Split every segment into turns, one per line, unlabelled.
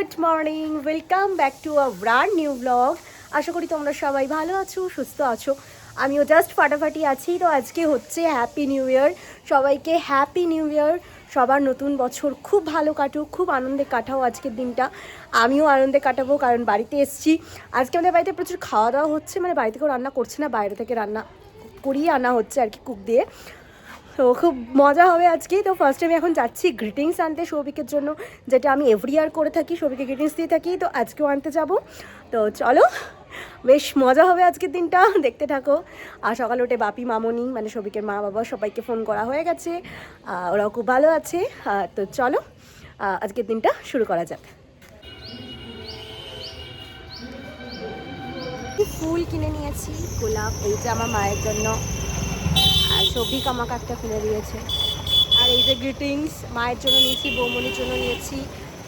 Good morning, welcome back to a brand new blog. আশা করি তোমরা সবাই ভালো আছো, সুস্থ আছো। আমিও জাস্ট ফাটাফাটি আছি। তো আজকে হচ্ছে হ্যাপি নিউ ইয়ার, সবাইকে হ্যাপি নিউ ইয়ার। সবার নতুন বছর খুব ভালো কাটুক, খুব আনন্দে কাটাও আজকের দিনটা। আমিও আনন্দে কাটাবো, কারণ বাড়িতে এসছি। আজকে আমাদের বাড়িতে প্রচুর খাওয়া দাওয়া হচ্ছে, মানে বাড়ি থেকেও রান্না করছে না, বাইরে থেকে রান্না করিয়ে আনা হচ্ছে আর কি, কুক দিয়ে। তো খুব মজা হবে আজকে। তো ফার্স্টে আমি এখন যাচ্ছি গ্রিটিংস আনতে সৌভিকের জন্য, যেটা আমি এভরি ইয়ার করে থাকি, সৌভিকে গ্রিটিংস দিয়ে থাকি। তো আজকেও আনতে যাব। তো চলো, বেশ মজা হবে আজকের দিনটা, দেখতে থাকো। আর সকালে উঠে বাপি, মামনি, মানে সৌভিকের মা বাবা সবাইকে ফোন করা হয়ে গেছে, ওরাও খুব ভালো আছে। তো চলো আজকের দিনটা শুরু করা যাক। ফুল কিনে নিয়েছি, গোলাপ, এই যে আমার মায়ের জন্য, আর সৌভিক আমাকে একটা কিনে দিয়েছে। আর এই যে গ্রিটিংস মায়ের জন্য নিয়েছি, বৌমনির জন্য নিয়েছি,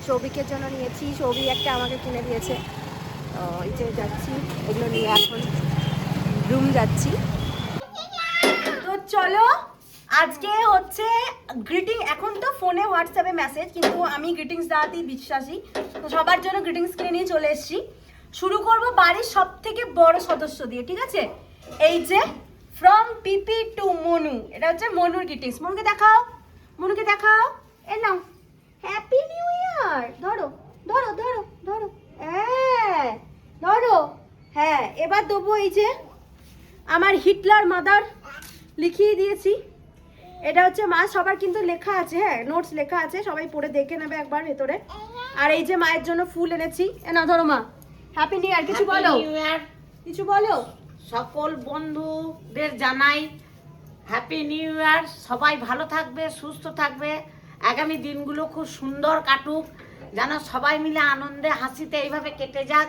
সৌভিকের জন্য নিয়েছি, সৌভিক একটা আমাকে কিনে দিয়েছে। এই যে যাচ্ছি, এগুলো নিয়ে এখন রুম যাচ্ছি। তো চলো, আজকে হচ্ছে গ্রিটিং। এখন তো ফোনে হোয়াটসঅ্যাপে মেসেজ, কিন্তু আমি গ্রিটিংস দেওয়াতেই বিশ্বাসী। তো সবার জন্য গ্রিটিংস কিনে নিয়ে চলে এসেছি। শুরু করবো বাড়ির সব থেকে বড় সদস্য দিয়ে, ঠিক আছে? এই যে ফ্রম পিপি টু মনু, এটা হচ্ছে মনুর গ্রিটিংস। মনুকে দেখাও, মনুকে দেখাও। এ নাও, হ্যাপি নিউ ইয়ার। ধরো ধরো ধরো ধরো, হ্যাঁ ধরো। হ্যাঁ, এবার দেবো এই যে আমার হিটলার মাদার, লিখিয়ে দিয়েছি। এটা হচ্ছে মা, সবার কিন্তু লেখা আছে, হ্যাঁ নোটস লেখা আছে, সবাই পড়ে দেখে নেবে একবার ভেতরে। আর এই যে মায়ের জন্য ফুল এনেছি। এ না ধরো মা, হ্যাপি নিউ ইয়ার। কিছু বলো, কিছু বলো।
সকল বন্ধুদের জানাই হ্যাপি নিউ ইয়ার। সবাই ভালো থাকবে, সুস্থ থাকবে, আগামী দিনগুলো খুব সুন্দর কাটুক, যেন সবাই মিলে আনন্দে হাসিতে এইভাবে কেটে যাক।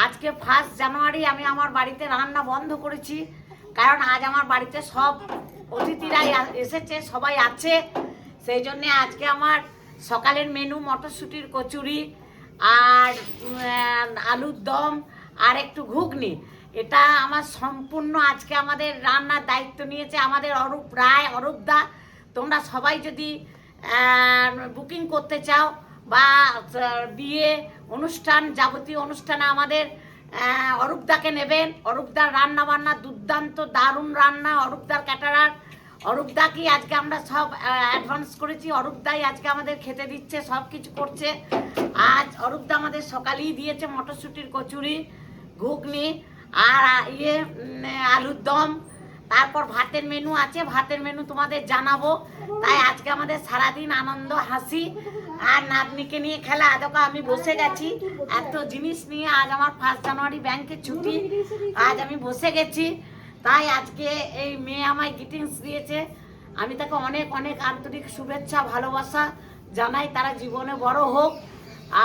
আজকে 1 জানুয়ারি আমি আমার বাড়িতে রান্না বন্ধ করেছি, কারণ আজ আমার বাড়িতে সব অতিথিরাই এসেছে, সবাই আছে। সেই জন্যে আজকে আমার সকালের মেনু মটরশুঁটির কচুরি আর আলুর দম আর একটু ঘুগনি। এটা আমার সম্পূর্ণ আজকে আমাদের রান্নার দায়িত্ব নিয়েছে আমাদের অরূপ রায়, অরূপদা। তোমরা সবাই যদি বুকিং করতে চাও বা বিয়ে অনুষ্ঠান, যাবতীয় অনুষ্ঠানে আমাদের অরূপদাকে নেবেন। অরূপদার রান্না বান্না দুর্দান্ত, দারুণ রান্না। অরূপদার ক্যাটারার, অরূপদাকেই আজকে আমরা সব অ্যাডভান্স করেছি। অরূপদাই আজকে আমাদের খেতে দিচ্ছে, সব কিছু করছে। আজ অরূপদা আমাদের সকালেই দিয়েছে মটরশুঁটির কচুরি, ঘুগনি আর আলুর দম। তারপর ভাতের মেনু আছে, ভাতের মেনু তোমাদের জানাবো। তাই আজকে আমাদের সারাদিন আনন্দ, হাসি আর নাতনিকে নিয়ে খেলা। আদকা আমি বসে গেছি এত জিনিস নিয়ে। আজ আমার 1 জানুয়ারি ব্যাংকের ছুটি, আজ আমি বসে গেছি। তাই আজকে এই মেয়ে আমায় গ্রিটিংস দিয়েছে, আমি তাকে অনেক অনেক আন্তরিক শুভেচ্ছা, ভালোবাসা জানাই। তারা জীবনে বড় হোক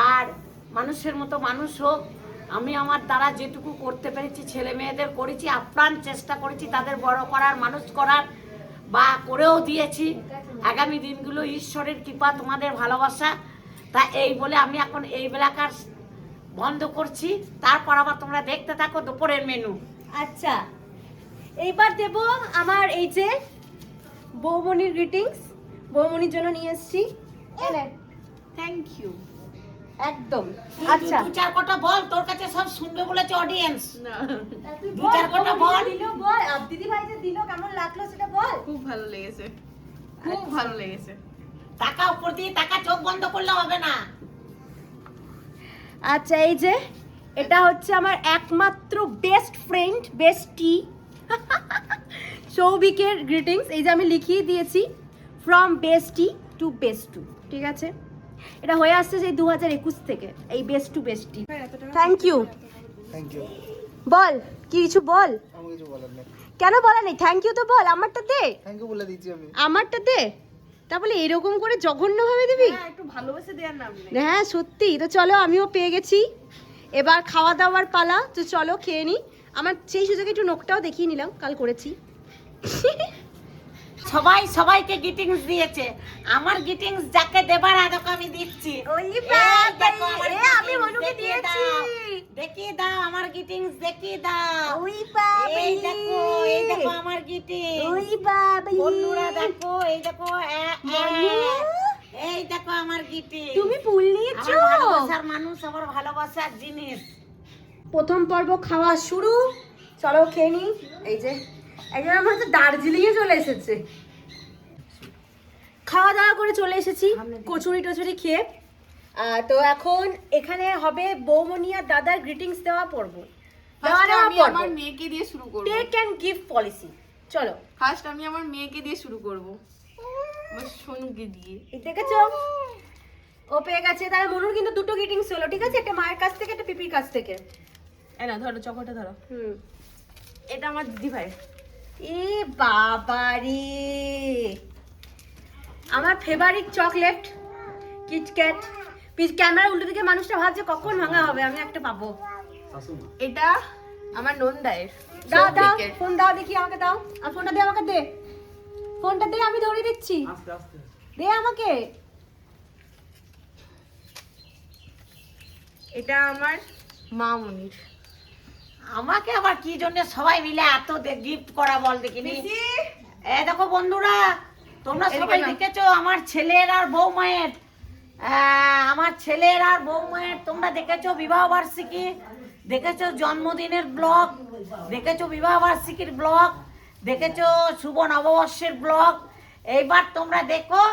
আর মানুষের মতো মানুষ হোক। আমি আমার দ্বারা যেটুকু করতে পেরেছি ছেলে মেয়েদের করেছি, আপ্রাণ চেষ্টা করেছি তাদের বড় করার, মানুষ করার, বা করেও দিয়েছি। আগামী দিনগুলো ঈশ্বরের কৃপা, তোমাদের ভালোবাসা। তা এই বলে আমি এখন এই বেলাকার বন্ধ করছি। তারপর আবার তোমরা দেখতে থাকো দুপুরের মেনু।
আচ্ছা, এইবার দেব আমার এই যে বৌমনির গ্রিটিংস, বৌমনির জন্য নিয়ে এসেছি।
Thank you.
একদম।
আচ্ছা, 2-4 কথা বল, তোর কাছে সব শুনবে বলেছে অডিয়েন্স। 2-4 কথা বল।
দিলো বল, দিদি ভাই যে দিলো কেমন লাগলো সেটা বল।
খুব ভালো লেগেছে, খুব ভালো লেগেছে।
টাকা উপর দিয়ে টাকা, চোখ বন্ধ করলে হবে না।
আচ্ছা, এই যে এটা হচ্ছে আমার একমাত্র বেস্ট ফ্রেন্ড, বেস্টি সৌভিকের গ্রিটিংস। এই যে আমি লিখিয়ে দিয়েছি ফ্রম বেস্টি টু বেস্টু, ঠিক আছে? এটা হয়ে আসছে সেই 2021 থেকে, এই best to bestie. Thank you.
Thank you.
বল, কি কিছু বল।
আমি কিছু বলার নেই।
কেন বলার নেই? থ্যাংক ইউ তো বল, আমারটা দে।
থ্যাংক ইউ বলে দিচ্ছি আমি।
আমারটা দে। তা বলে এরকম করে জঘন্যভাবে দিবি?
হ্যাঁ, একটু ভালোবেসে দেওয়ার নাম নেই।
হ্যাঁ সত্যি। তো চলো, আমিও পেয়ে গেছি, এবার খাওয়া দাওয়ার পালা। তো চলো খেয়ে নিই। আমার সেই সুযোগে একটু নোকটাও দেখিয়ে নিলাম, কাল করেছি।
সবাই সবাইকে গ্রিটিংস দিয়েছে, আমার গ্রিটিংস যাকে দেবার আদক আমি দিচ্ছি।
ওই
এই
বাবা,
দেখো আমার
এ আমি
greetings,
মনুকে
দেখিয়ে
দিয়েছি।
দাও, দেখিয়ে দাও আমার গ্রিটিংস, দেখিয়ে দাও।
ওই বাবা,
এই দেখো আমার গ্রিটিংস।
ওই বাবা,
বন্ধুরা দেখো, এই দেখো
মনু,
এই দেখো আমার গ্রিটিংস।
তুমি ফুল নিয়েছো?
আমার ভালোবাসা ভালোবাসার মানুষ, আমার ভালোবাসার জিনিস।
প্রথম পর্ব খাওয়া শুরু, চলো খেয়ে নিই। এই যে একজন আমার হচ্ছে দার্জিলিংয়ে চলে এসেছে, খাওয়া দাওয়া করে চলে এসেছি কচুরি টচুরি খেয়ে। তো এখন এখানে হবে বৌমনি আর দাদার গ্রিটিংস দেওয়া পর্ব,
আমি আমার মেয়েকে দিয়ে শুরু করব।
Take and gift policy. চলো
ফার্স্ট আমি আমার মেয়েকে দিয়ে শুরু করব, আমার সোনুকে দিয়ে।
এই দেখেছো ও পেয়ে গেছে। তাহলে মনুর কিন্তু দুটো গ্রিটিংস হলো, ঠিক আছে? একটা মায়ের কাছ থেকে, একটা পিপির কাছ থেকে।
এই না ধরো, চকোটা ধরো।
হুম,
এটা আমার দিদি ভাই।
এ বাবারে, আমার ফেভারিট চকলেট কিটক্যাট। ক্যামেরা উল্টো দিকে মানুষটা ভাবছে কখন ভাঙা হবে, আমি একটা পাবো।
এটা আমার নন্দায়ের।
দাও দাও, ফোন দাও দেখি, আমাকে দাও। আর ফোনটা দে, আমাকে দে ফোনটা দে, আমি ধরে দিচ্ছি। দে আমাকে।
এটা আমার মামনির।
আমাকে আবার কি জন্য সবাই মিলে এত গিফট করা বল দেখিনি। এই দেখো বন্ধুরা, তোমরা সবাই দেখেছো আমার ছেলের আর বৌমায়ের, আমার ছেলের আর বৌমায়ের তোমরা দেখেছো বিবাহ বার্ষিকী, দেখেছো জন্মদিনের ব্লগ, দেখেছো বিবাহ বার্ষিকীর ব্লগ, দেখেছো শুভ নববর্ষের ব্লগ। এইবার তোমরা দেখো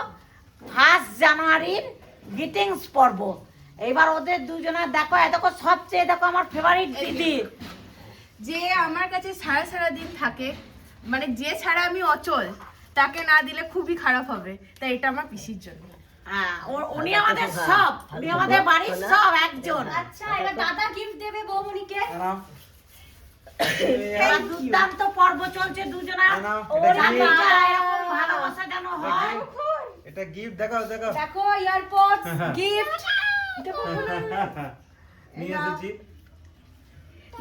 1 জানুয়ারির গ্রিটিংস পর্ব। এইবার ওদের দুজনের দেখো, দেখো সবচেয়ে দেখো আমার ফেভারিট দিদি,
যে আমার কাছে সারা সারা দিন থাকে, মানে যে ছাড়া আমি অচল, তাকে না দিলে খুবই খারাপ হবে, তাই এটা আমার পিসির জন্য।
উনি আমাদের সব, উনি আমাদের বাড়ির সব একজন।
আচ্ছা, এবার দাদা গিফট দেবে বৌমনিকে।
এবার দুর্দান্ত পর্ব চলছে দুজনের, এরকম ভালোবাসা যেন হয়।
এটা গিফট দেখাও দেখাও
দেখো এয়ারপডস গিফট,
নিয়ে এসেছি।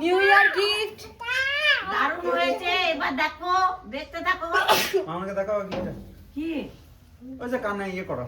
New year gift.
দারুণ হয়েছে। এবার দেখো, দেখতে থাকো।
আমাকে দেখাও গিফট।
কি
ওই যে কান্না ইয়ে করো।